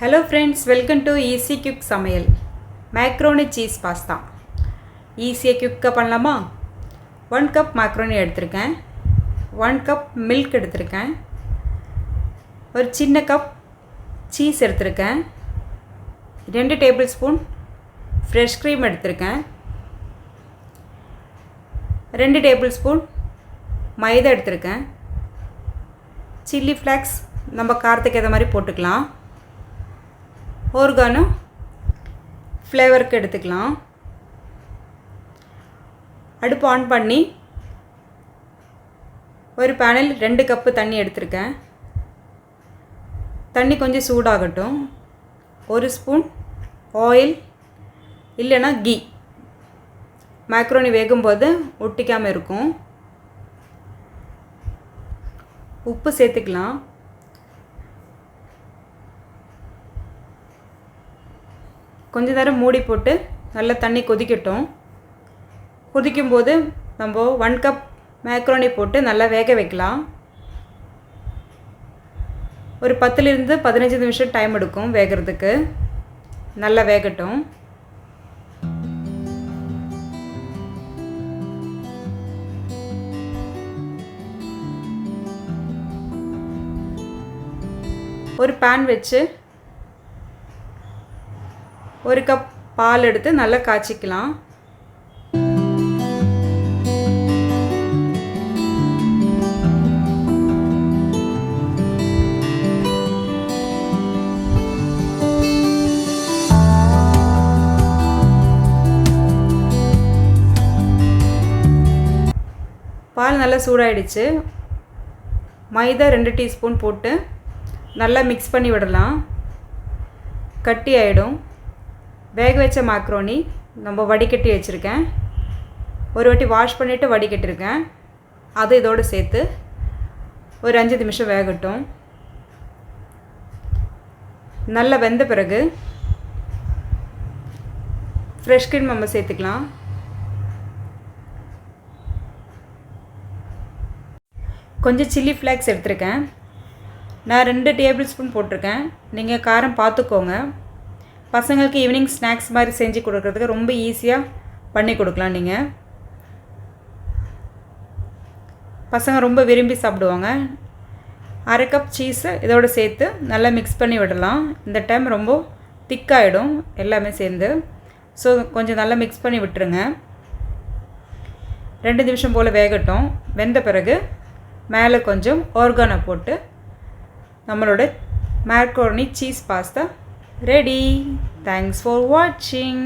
Hello friends, welcome to Easy Quick சமையல். Macaroni cheese pasta ஈஸியாக குயிக்காக பண்ணலாமா? 1 கப் மேக்ரோனி எடுத்திருக்கேன், 1 கப் மில்க் எடுத்திருக்கேன், ஒரு சின்ன கப் சீஸ் எடுத்திருக்கேன், 2 டேபிள் ஸ்பூன் ஃப்ரெஷ் க்ரீம் எடுத்திருக்கேன், 2 டேபிள் ஸ்பூன் மைதா எடுத்திருக்கேன், சில்லி ஃப்ளாக்ஸ் நம்ம காரத்துக்கு ஏற்ற மாதிரி போட்டுக்கலாம், ஓர்கானோ ஃப்ளேவருக்கு எடுத்துக்கலாம். அடுப்பு ஆன் பண்ணி ஒரு பேனில் 2 கப்பு தண்ணி எடுத்திருக்கேன். தண்ணி கொஞ்சம் சூடாகட்டும். 1 ஸ்பூன் ஆயில் இல்லைன்னா கீ, மேக்ரோனி வேகும்போது ஒட்டிக்காமல் இருக்கும். உப்பு சேர்த்துக்கலாம். கொஞ்ச நேரம் மூடி போட்டு நல்லா தண்ணி கொதிக்கட்டும். கொதிக்கும்போது நம்ம 1 கப் மேக்ரோனி போட்டு நல்லா வேக வைக்கலாம். ஒரு 10லிருந்து 15 நிமிஷம் டைம் எடுக்கும் வேகிறதுக்கு. நல்லா வேகட்டும். ஒரு பேன் வச்சு 1 கப் பால் எடுத்து நல்லா காய்ச்சிக்கலாம். பால் நல்லா சூடாயிடுச்சு. மைதா 2 டீஸ்பூன் போட்டு நல்லா மிக்ஸ் பண்ணி விடலாம். கட்டி ஆகிடும். வேக வச்ச மேக்ரோனி நம்ம வடிகட்டி வச்சுருக்கேன். ஒரு வாட்டி வாஷ் பண்ணிவிட்டு வடிகட்டிருக்கேன். அது இதோடு சேர்த்து ஒரு 5 நிமிஷம் வேகட்டும். நல்லா வெந்த பிறகு ஃப்ரெஷ் க்ரீம் நம்ம சேர்த்துக்கலாம். கொஞ்சம் சில்லி ஃப்ளாக்ஸ் எடுத்திருக்கேன். நான் 2 டேபிள் ஸ்பூன் போட்டிருக்கேன். நீங்கள் காரம் பார்த்துக்கோங்க. பசங்களுக்கு ஈவினிங் ஸ்நாக்ஸ் மாதிரி செஞ்சு கொடுக்குறதுக்கு ரொம்ப ஈஸியாக பண்ணி கொடுக்கலாம். நீங்கள் பசங்க ரொம்ப விரும்பி சாப்பிடுவாங்க. 1/2 கப் சீஸை இதோடு சேர்த்து நல்லா மிக்ஸ் பண்ணி விடலாம். இந்த டைம் ரொம்ப திக்காகிடும் எல்லாமே சேர்ந்து. ஸோ கொஞ்சம் நல்லா மிக்ஸ் பண்ணி விட்டுருங்க. 2 நிமிஷம் போல் வேகட்டும். வெந்த பிறகு மேலே கொஞ்சம் ஆர்கானோ போட்டு நம்மளோட macaroni cheese pasta ready. Thanks for watching.